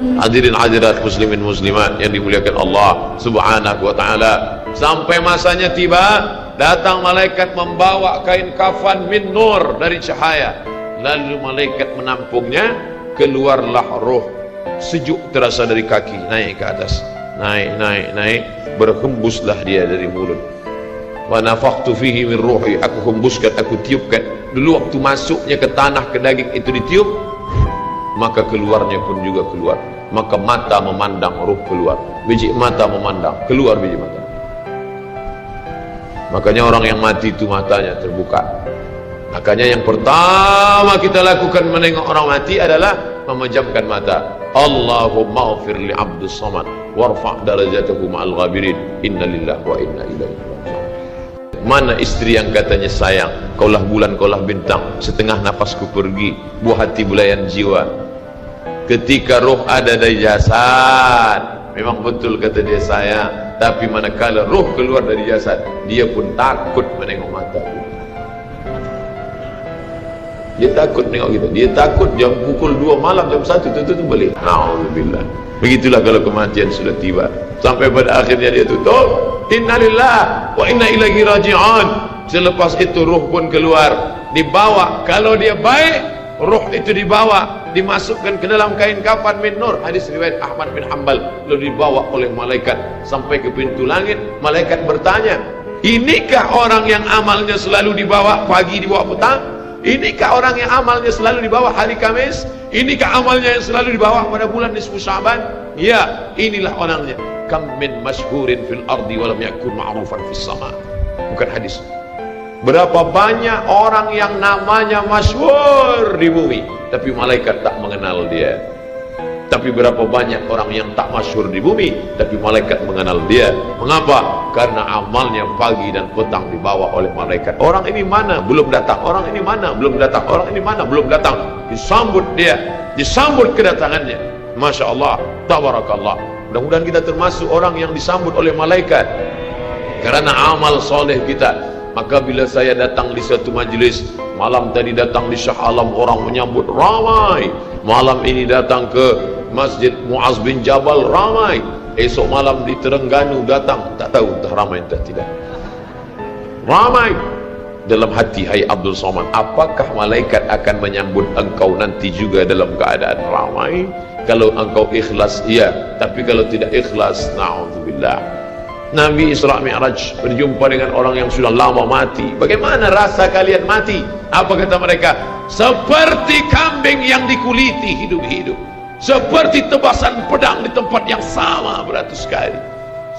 Hadirin hadirat muslimin muslimat yang dimuliakan Allah subhanahu wa ta'ala. Sampai masanya tiba, datang malaikat membawa kain kafan min nur, dari cahaya. Lalu malaikat menampungnya, keluarlah roh. Sejuk terasa dari kaki, naik ke atas, naik, berhembuslah dia dari mulut. Wa nafakhtu fihi min ruhi, aku hembuskan, aku tiupkan. Dulu waktu masuknya ke tanah, ke daging itu ditiup, maka keluarnya pun juga keluar. Maka mata memandang, ruh keluar. Biji mata memandang, keluar biji mata. Makanya orang yang mati itu matanya terbuka. Makanya yang pertama kita lakukan menengok orang mati adalah memejamkan mata. Allahumma ghafir li abdus samad warfa' darajatahu ma'al ghabirin. Inna lillahi wa inna ilaihi raji'un. Mana istri yang katanya sayang, kaulah bulan, kaulah bintang, setengah nafasku pergi, buah hati bulayan jiwa. Ketika roh ada dari jasad, memang betul kata dia sayang, tapi manakala roh keluar dari jasad, dia pun takut menengok mata. Dia takut tengok kita, dia takut jam pukul 2 malam, jam 1 tutup balik. Na'udzubillah. Begitulah kalau kematian sudah tiba, sampai pada akhirnya dia tutup. Innalillah wa inna ilaihi raji'un. Selepas itu roh pun keluar, dibawa. Kalau dia baik, roh itu dibawa, dimasukkan ke dalam kain kafan min nur. Hadis riwayat Ahmad bin Hanbal. Lalu dibawa oleh malaikat sampai ke pintu langit. Malaikat bertanya, inikah orang yang amalnya selalu dibawa pagi, dibawa petang? Inikah orang yang amalnya selalu dibawa hari Kamis? Inikah amalnya yang selalu dibawa pada bulan nisfu Sya'ban? Ya, inilah orangnya. Kam min masyhurin fil ardi walam yakun ma'rufan fis sama. Bukan hadis. Berapa banyak orang yang namanya masyhur di bumi, tapi malaikat tak mengenal dia. Tapi berapa banyak orang yang tak masyhur di bumi, tapi malaikat mengenal dia. Mengapa? Karena amalnya pagi dan petang dibawa oleh malaikat. Orang ini mana? Belum datang. Orang ini mana? Belum datang. Orang ini mana? Belum datang. Disambut dia, disambut kedatangannya. Masya Allah, tabarakallah. Mudah-mudahan kita termasuk orang yang disambut oleh malaikat karena amal soleh kita. Maka bila saya datang di suatu majlis, malam tadi datang di Shah Alam, orang menyambut ramai. Malam ini datang ke Masjid Muaz bin Jabal, ramai. Esok malam di Terengganu datang, tak tahu entah ramai entah tidak. Ramai. Dalam hati, hai Abdul Somad, apakah malaikat akan menyambut engkau nanti juga dalam keadaan ramai? Kalau engkau ikhlas, iya. Tapi kalau tidak ikhlas, na'udzubillah. Nabi Isra Mi'raj berjumpa dengan orang yang sudah lama mati. Bagaimana rasa kalian mati? Apa kata mereka? Seperti kambing yang dikuliti hidup-hidup, seperti tebasan pedang di tempat yang sama beratus kali,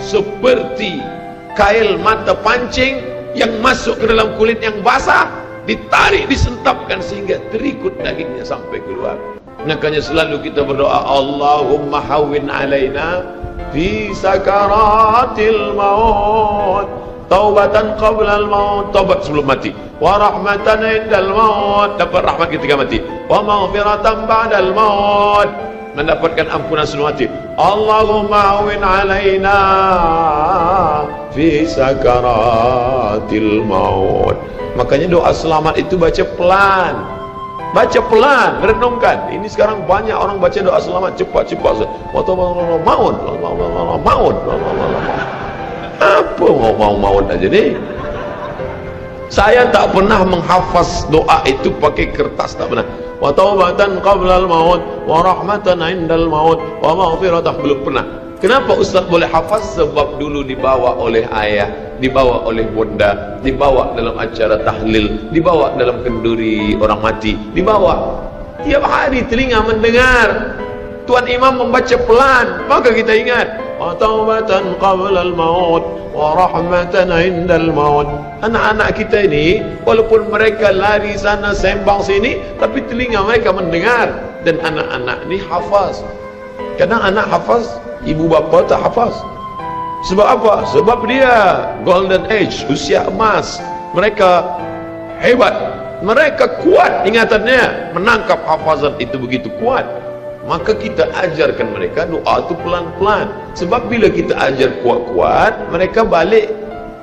seperti kail mata pancing yang masuk ke dalam kulit yang basah, ditarik, disentapkan sehingga terikut dagingnya sampai keluar. Makanya selalu kita berdoa, Allahumma hawwin alaina fi sakaratil maut, taubatan qabla al maut, taubat sebelum mati, wa rahmatan indal maut, dapat rahmat ketika mati, wa maghfiratan ba'dal maut, mendapatkan ampunan sebelum mati. Allahumma hawwin alaina fi sakaratil maut. Makanya doa selamat itu baca pelan. Baca pelan, renungkan. Ini sekarang banyak orang baca doa selamat cepat-cepat. Maut. Apa maut aja nih? Saya tak pernah menghafaz doa itu pakai kertas, tak pernah. Wa taubatan qabla al-maut, wa rahmatan indal maut, wa maghfiratan, belum pernah. Kenapa Ustaz boleh hafaz? Sebab dulu dibawa oleh ayah, dibawa oleh bunda, dibawa dalam acara tahlil, dibawa dalam kenduri orang mati, dibawa. Tiap hari telinga mendengar Tuan Imam membaca pelan, maka kita ingat, wa taubatan qabla al-maut wa rahmatan indal maut. Anak-anak kita ini walaupun mereka lari sana sembang sini, tapi telinga mereka mendengar. Dan anak-anak ini hafaz. Kadang anak hafaz, ibu bapa tak hafaz. Sebab apa? Sebab dia golden age, usia emas. Mereka hebat, mereka kuat ingatannya, menangkap hafazan itu begitu kuat. Maka kita ajarkan mereka doa itu pelan-pelan. Sebab bila kita ajar kuat-kuat, mereka balik,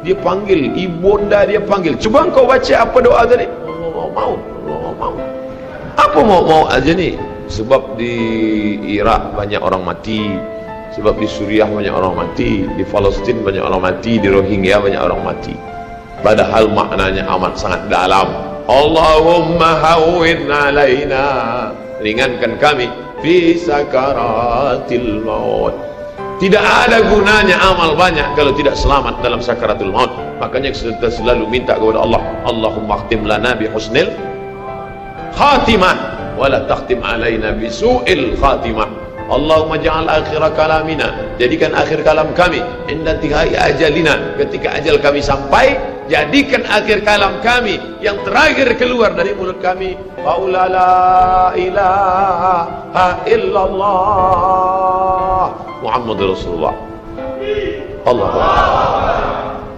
dia panggil, ibunda dia panggil. Cuba kau baca apa doa tadi? Allah mau. Apa mau aja ni? Sebab di Irak banyak orang mati, sebab di Suriah banyak orang mati, di Palestin banyak orang mati, di Rohingya banyak orang mati. Padahal maknanya amat sangat dalam. Allahumma hawwin alaina, ringankan kami fi sakaratil maut. Tidak ada gunanya amal banyak kalau tidak selamat dalam sakaratul maut. Makanya kita selalu minta kepada Allah, Allahumma khtim lana bi husnil khatimah wala takhtim alaina bi su'il khatimah. Allahumma ja'al akhir kalamina, jadikan akhir kalam kami inda tihai ajalina, ketika ajal kami sampai, jadikan akhir kalam kami yang terakhir keluar dari mulut kami, qaula la ilaha illallah Muhammadur Rasulullah. Allah.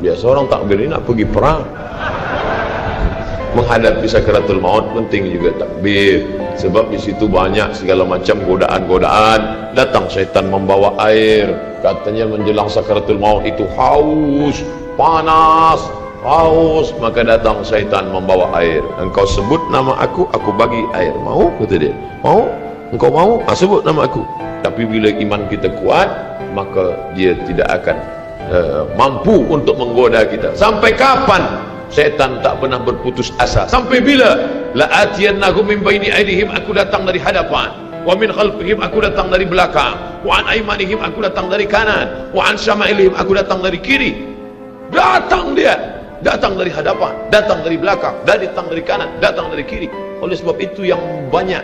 Biasa orang takbir ini nak pergi perang, menghadapi sakaratul maut penting juga takbir, sebab di situ banyak segala macam godaan-godaan. Datang syaitan membawa air, katanya menjelang sakaratul maut itu haus, panas, haus, maka datang syaitan membawa air. Engkau sebut nama aku bagi air. Mau? Kata dia. Mau? Engkau mau? Sebut nama aku. Tapi bila iman kita kuat, maka dia tidak akan mampu untuk menggoda kita. Sampai kapan setan tak pernah berputus asa? Sampai bila? La atiyannahum min baini aydihim, aku datang dari hadapan, wa min khalfihim, aku datang dari belakang, wa an aymanihim, aku datang dari kanan, wa an syama'ilihim, aku datang dari kiri. Datang dia, datang dari hadapan, datang dari belakang, datang dari kanan, datang dari kiri. Oleh sebab itu yang banyak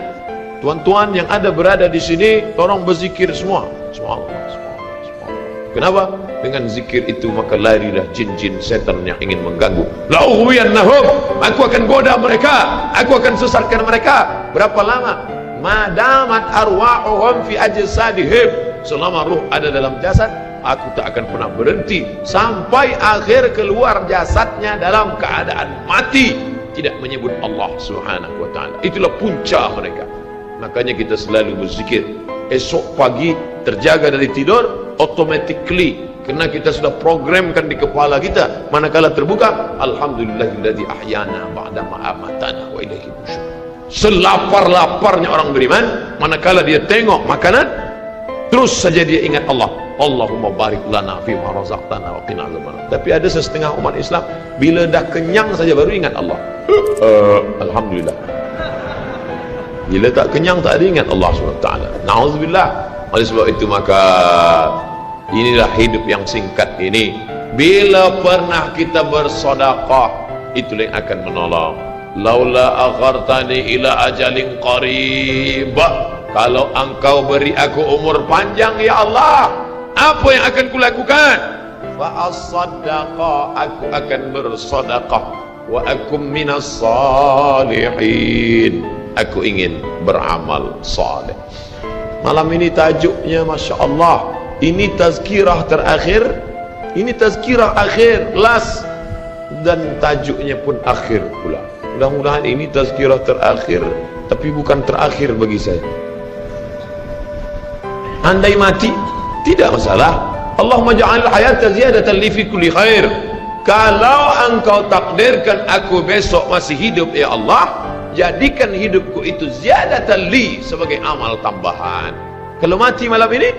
tuan-tuan yang ada berada di sini, tolong berzikir semua. Subhanallah, subhanallah, subhanallah. Kenapa? Dengan zikir itu maka larilah jin-jin setan yang ingin mengganggu. La'uwiyannahum, aku akan goda mereka, aku akan sesatkan mereka. Berapa lama? Madamat arwa'uhum fi ajsadihim, selama ruh ada dalam jasad, aku tak akan pernah berhenti sampai akhir keluar jasadnya dalam keadaan mati, tidak menyebut Allah Subhanahu wa taala. Itulah punca mereka. Makanya kita selalu berzikir. Esok pagi terjaga dari tidur automatically, karena kita sudah programkan di kepala kita, manakala terbuka, alhamdulillahilladzi ahyana ba'da ma amatana wa ilaihi nusyur. Selapar-laparnya orang beriman, manakala dia tengok makanan, terus saja dia ingat Allah. Allahumma barik lana fi ma razaqtana wa qina adzabannar. Tapi ada setengah umat Islam, bila dah kenyang saja baru ingat Allah. Alhamdulillah. Bila tak kenyang tak ada ingat Allah SWT. Na'udzubillah. Oleh sebab itu maka inilah hidup yang singkat ini. Bila pernah kita bersedekah, itulah yang akan menolong. Laula akhartani ila ajalin qarib, kalau engkau beri aku umur panjang ya Allah, apa yang akan kulakukan? Fa as-sadaqah, aku akan bersedekah, wa akum minas salihin, aku ingin beramal saleh. Malam ini tajuknya Masya Allah, ini tazkirah terakhir, ini tazkirah akhir, last, dan tajuknya pun akhir pula. Mudah-mudahan ini tazkirah terakhir, tapi bukan terakhir bagi saya. Andai mati, tidak masalah. Allahumma ja'al hayata ziyadatan li fi kulli khair. Kalau engkau takdirkan aku besok masih hidup ya Allah, jadikan hidupku itu ziyadatan li, sebagai amal tambahan. Kalau mati malam ini,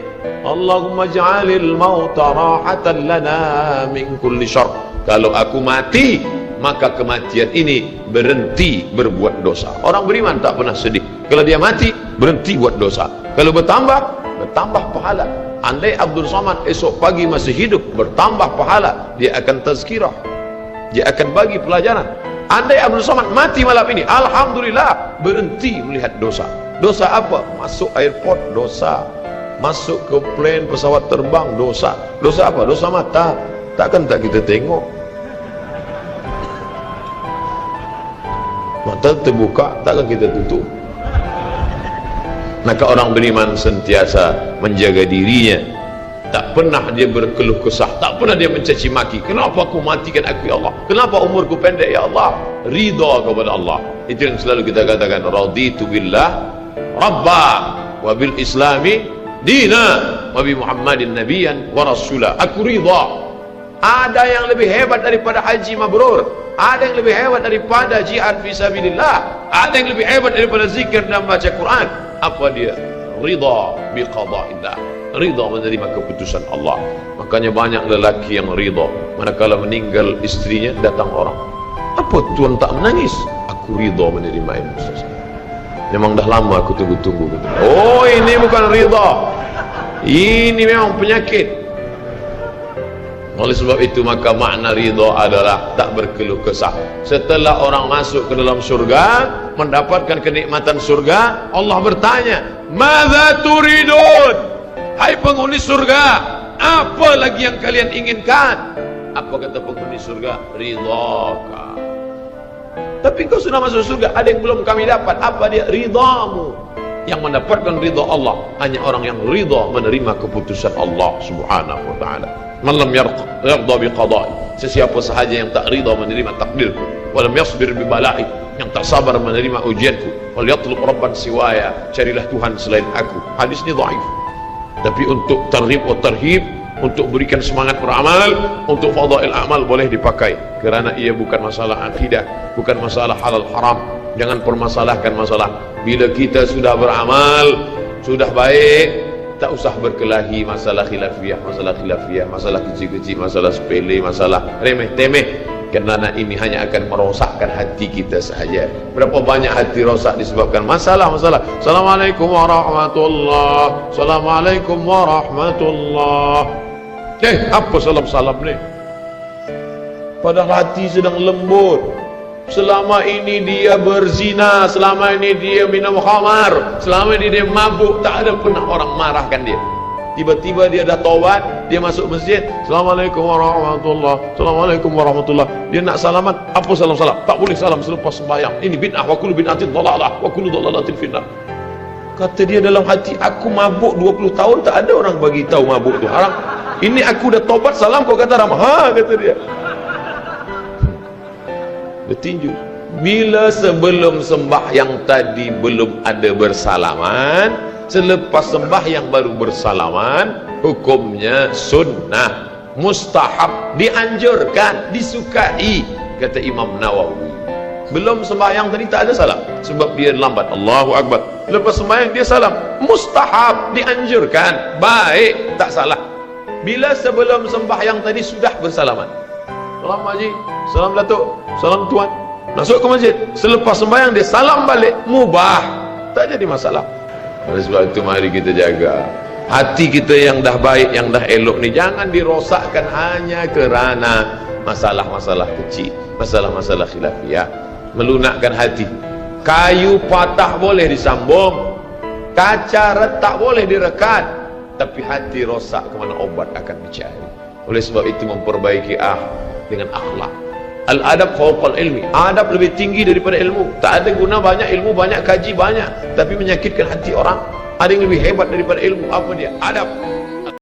Allahumma ja'alil mauta rahatan lana min kulli syarr. Kalau aku mati, maka kematian ini berhenti berbuat dosa. Orang beriman tak pernah sedih. Kalau dia mati, berhenti buat dosa. Kalau bertambah pahala. Andai Abdul Somad esok pagi masih hidup, bertambah pahala. Dia akan tazkirah, dia akan bagi pelajaran. Andai Abdul Somad mati malam ini, alhamdulillah, berhenti melihat dosa. Dosa apa? Masuk airport, dosa. Masuk ke plane, pesawat terbang, dosa. Dosa apa? Dosa mata. Takkan tak kita tengok? Mata terbuka, takkan kita tutup? Maka orang beriman sentiasa menjaga dirinya, tak pernah dia berkeluh kesah, tak pernah dia mencaci maki. Kenapa aku matikan aku ya Allah? Kenapa umurku pendek ya Allah? Ridha kepada Allah. Itu yang selalu kita katakan, raditu billah rabba wa bil islami dina wa bi muhammadin nabiyyan wa rasula. Aku ridha. Ada yang lebih hebat daripada haji mabrur, ada yang lebih hebat daripada jihad fisabilillah, ada yang lebih hebat daripada zikir dan baca Quran, Apa dia? Ridha bi qada'illah, ridha menerima keputusan Allah. Makanya banyak lelaki yang ridha manakala meninggal istrinya, datang orang, apa tuan tak menangis? Aku ridha menerima ini, Ustaz. Memang dah lama aku tunggu-tunggu. Oh, ini bukan ridha, ini memang penyakit. Oleh sebab itu maka makna ridha adalah tak berkeluh kesah. Setelah orang masuk ke dalam surga, mendapatkan kenikmatan surga, Allah bertanya, "Madza turidun?" Hai penghuni surga, apa lagi yang kalian inginkan? Apa kata penghuni surga? Ridhaka. Tapi kau sudah masuk surga, ada yang belum kami dapat. Apa dia? Ridhamu. Yang mendapatkan ridha Allah hanya orang yang ridha menerima keputusan Allah Subhanahu wa taala. Man lam yarda bi qada'i, sesiapa sahaja yang tak ridha menerima takdirku, wa lam yasbir bi bala'i, yang tak sabar menerima ujianku, wal yatlub rabban siwaya, carilah Tuhan selain aku. Hadis ini dhaif. Tapi untuk targhib wa tarhib, untuk berikan semangat beramal, untuk fadail amal boleh dipakai, kerana ia bukan masalah akidah, bukan masalah halal haram. Jangan permasalahkan masalah. Bila kita sudah beramal, sudah baik, tak usah berkelahi masalah khilafiyah, masalah kecil-kecil, masalah sepele, masalah remeh-temeh, kerana ini hanya akan merosakkan hati kita sahaja. Berapa banyak hati rosak disebabkan masalah-masalah. Assalamualaikum warahmatullahi, Assalamualaikum warahmatullahi. Apa salam-salam ni? Padahal hati sedang lembut. Selama ini dia berzina, selama ini dia minum khamar, selama ini dia mabuk, tak ada pernah orang marahkan dia. Tiba-tiba dia dah taubat, dia masuk masjid, Assalamualaikum warahmatullahi, Assalamualaikum warahmatullahi. Dia nak salaman, apa salam-salam? Tak boleh salam selepas sembahyang. Ini bid'ah, wa kullu bid'atin dhalalah, wa kullu dhalalatin finnar. Kata dia dalam hati, aku mabuk 20 tahun, tak ada orang bagi tahu mabuk tu haram. Ini aku dah taubat, salam kau kata haram. Ha, kata dia. Bertinju. Bila sebelum sembahyang tadi belum ada bersalaman, selepas sembahyang baru bersalaman, hukumnya sunnah, mustahab, dianjurkan, disukai, kata Imam Nawawi. Belum sembahyang tadi tak ada salam, sebab dia lambat. Allahu Akbar. Lepas sembahyang dia salam, mustahab, dianjurkan, baik, tak salah. Bila sebelum sembahyang tadi sudah bersalaman, salam Haji, salam Datuk, salam Tuan, masuk ke masjid, selepas sembahyang dia salam balik, mubah, tak jadi masalah. Oleh sebab itu mari kita jaga hati kita yang dah baik, yang dah elok ni, jangan dirosakkan hanya kerana masalah-masalah kecil, masalah-masalah khilafiyah. Melunakkan hati. Kayu patah boleh disambung, kaca retak boleh direkat, tapi hati rosak, kemana obat akan dicari. Oleh sebab itu memperbaiki dengan akhlak. Al-adab fawqal ilmi, adab lebih tinggi daripada ilmu. Tak ada guna banyak ilmu, banyak kaji banyak, tapi menyakitkan hati orang. Ada yang lebih hebat daripada ilmu. Apa dia? Adab.